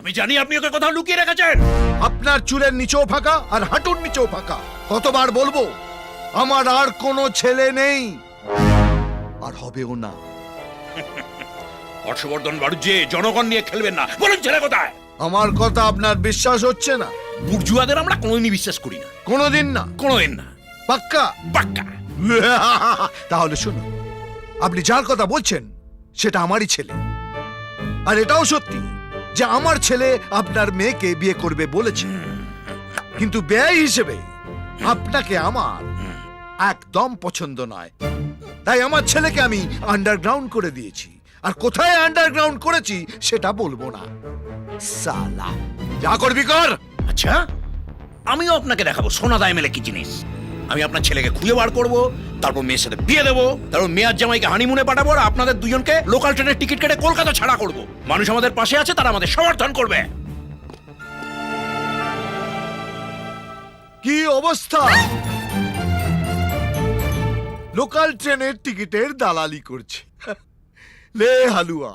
আমি জানি আপনি ওকে কোথাও লুকিয়ে রেখেছেন। আপনার চুলের নিচেও ফাঁকা আর হাঁটুর নিচেও ফাঁকা। কতবার বলবো আমার আর কোনো ছেলে নেই, আর হবেও না। হর্ষবর্ধন বাড়ুজ্জে, জনগণ নিয়ে খেলবেন না। বলুন ছেলে কোথায়? আমার কথা আপনার বিশ্বাস হচ্ছে না? বুর্জুয়াদের আমরা কোনোদিনই বিশ্বাস করি না। কোনোদিন না? কোনোদিন না। পাক্কা? পাক্কা। তাহলে শুনুন, আপনি যার কথা বলছেন সেটা আমারই ছেলে। আর এটাও সত্যি যে আমার ছেলে আপনার মেয়েকে বিয়ে করবে বলেছে, কিন্তু ব্যয় হিসেবে আপনাকে আমার একদম পছন্দ নয়। তাই আমার ছেলেকে আমি আন্ডারগ্রাউন্ড করে দিয়েছি। আর কোথায় আন্ডারগ্রাউন্ড করেছি সেটা বলবো না। সালা, যা করবি কর। আচ্ছা, আমিও আপনাকে দেখাবো সোনাদা এমএলএ কি জিনিস। আমি আপনার ছেলেকে খুঁজে বার করবো, তারপর মেয়ের সাথে বিয়ে দেবো, তারপর মেয়ার জামাইকে হানিমুনে পাঠাবো, আর আপনাদের দুজনকে লোকাল ট্রেনের টিকিট কেটে কলকাতা ছাড়া করব। মানুষ আমাদের পাশে আছে, তারা আমাদের সমর্থন করবে। কি অবস্থা! লোকাল ট্রেনের টিকিটের দালালি করছে। লে হালুয়া।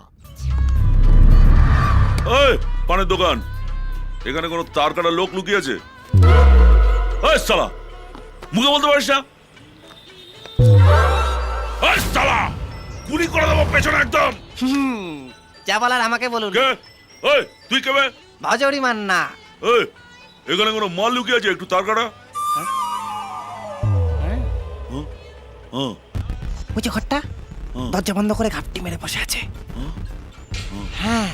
ওই পানের দোকান, এখানে কোনো তার কাটা লোক লুকিয়ে আছে? ওই শালা, মুখে বলতে পারিস না? ওই শালা, গুলি করে দেবো পেছনে একদম। যা বলার আমাকে বলুন। কে? ওই তুই কে বে? ভাজড়ি মান না। ওই এখানে কোনো মাল লুকিয়ে আছে? একটু তার কাটা। ওই যে ঘরটা, দরজা বন্ধ করে ঘাপটি মেরে বসে আছে। হ্যাঁ,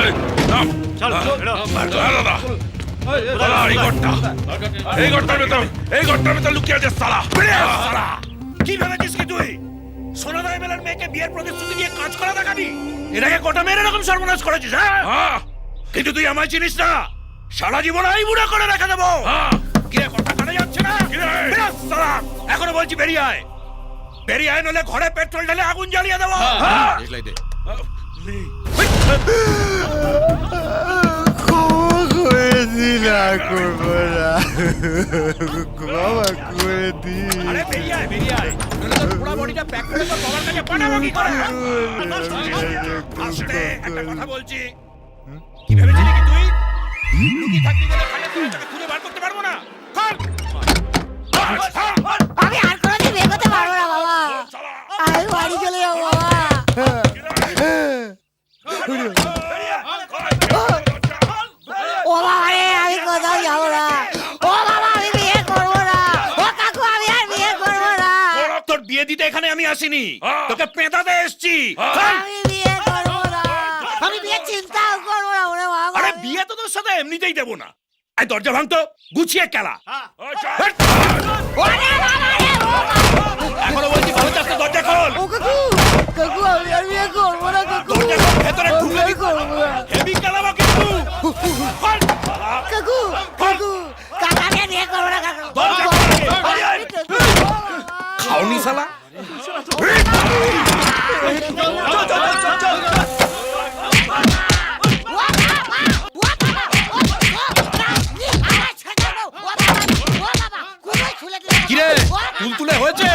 এই নাম দাদা, এই ঘরটার ভেতর লুকিয়ে আছে শালা। শালা, কি ভেবেছিস কি তুই? সোনাদা এমএলএর মেয়েকে বিয়ের প্রতিশ্রুতি দিয়ে কাজ করা দেখাবি? এটাকে গোটা মেয়ের এরকম সর্বনাশ করেছিস, হ্যাঁ? কিন্তু তুই আমায় চিনিস না। সারা জীবন এই বুড়া করে রেখে দেবো। কিরে, কথা কানে যাচ্ছে না? বেরো শালা, এখনো বলছি বেরিয়ে আয়। বেরিয়ে আয়, নইলে ঘরে পেট্রোল ঢেলে আগুন জ্বালিয়ে দেবো। আরে বেরিয়ে আয়, বেরিয়ে আয়, নইলে তোর পুরো বডিটা প্যাক করে তোর বাবার কাছে পাঠাবো কি করে? আস্তে, একটা কথা বলছি। কি ভেবেছিলি কি তুই? লুকিয়ে থাকবি বলে খাটের তলায় তোকে খুঁজে বার করতে পারবো না? খোল! আমি আর কোনোদিন বিয়ে করতে পারবো না বাবা। আমি বাড়ি চলে যাবো বাবা। ও বাবা রে, আমি কোথাও যাবো না। ও বাবা, আমি বিয়ে করবো না। ও কাকু, আমি আর বিয়ে করবো না। তোর বিয়ে দিতে এখানে আমি আসিনি, তোকে পেঁদাতে এসছি। আমি বিয়ে করবো না। আমি বিয়ে চিন্তাও করবো না ওরে বাবা। আরে বিয়ে তো তোর সাথে এমনিতেই দেবো না। এই দরজা ভাঙতো, গুছিয়ে কেলা। ওরে বাবা রে, ও বাবা। এখনো বলছি ভালো চাচ্ছে, দরজা খোল। ও কাকু, কাকু আমি আর বিয়ে করবো না কাকু। দরজা খোল, ভেতরে আমি ঢুকে বিয়ে করবো না। হেভি কেলাবো কিন্তু। খোল। কাকু, কাকু, কাকু আমি আর বিয়ে করবো না কাকু। দরজা খোল। খাওনি শালা? কিরে, তুলতুলে হয়েছে?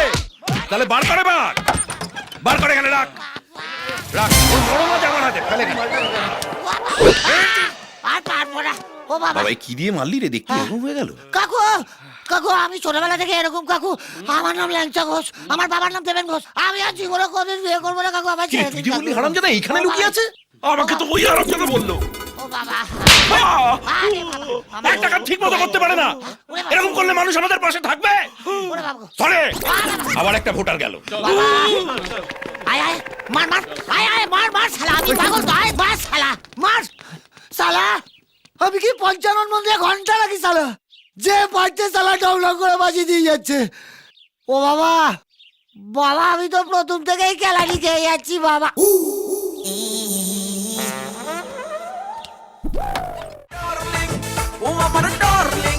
তাহলে বার করে বার করে এখানে রাখ। রাখ, ওর বড় না জামা না দে, ফেলে দে। আর পারবো না। ও বাবা। বাবা, কি দিয়ে মারলি রে? দেখতে এরকম হয়ে গেল। কাকু, কাকু আমি ছোটবেলা থেকে এরকম কাকু। আমার নাম ল্যাংচা ঘোষ, আমার বাবার নাম দেবেন ঘোষ। আমি আর জীবনে কোনদিন বিয়ে করবো না কাকু। আমার কি ছেড়ে তুই দিন যে বললি কাকু। হারামজাদা এইখানে লুকিয়ে আছে? আমাকে তো ওই আরামজাদা বললো। ও বাবা। আরে বাবা, একটা কাজ ঠিক মতো করতে পারে না। এরকম করলে মানুষ আমাদের পাশে থাকবে? ওরে বাবা। চলে, আবার একটা ভোটার গেল। বাবা। আয় আয়, মার মার, আয় আয়, মার মার শালা, আমি পাগল তো, আয় মার শালা, মার শালা। আমি কি পঞ্চানন মন্দিরে ঘন্টা রাখি শালা? যে পারছে শালা ডবলা করে বাজিয়ে দিয়ে যাচ্ছে। ও বাবা, বাবা আমি তো প্রথম থেকেই কেলানি খেয়ে যাচ্ছি বাবা। ও আমার ডার্লিং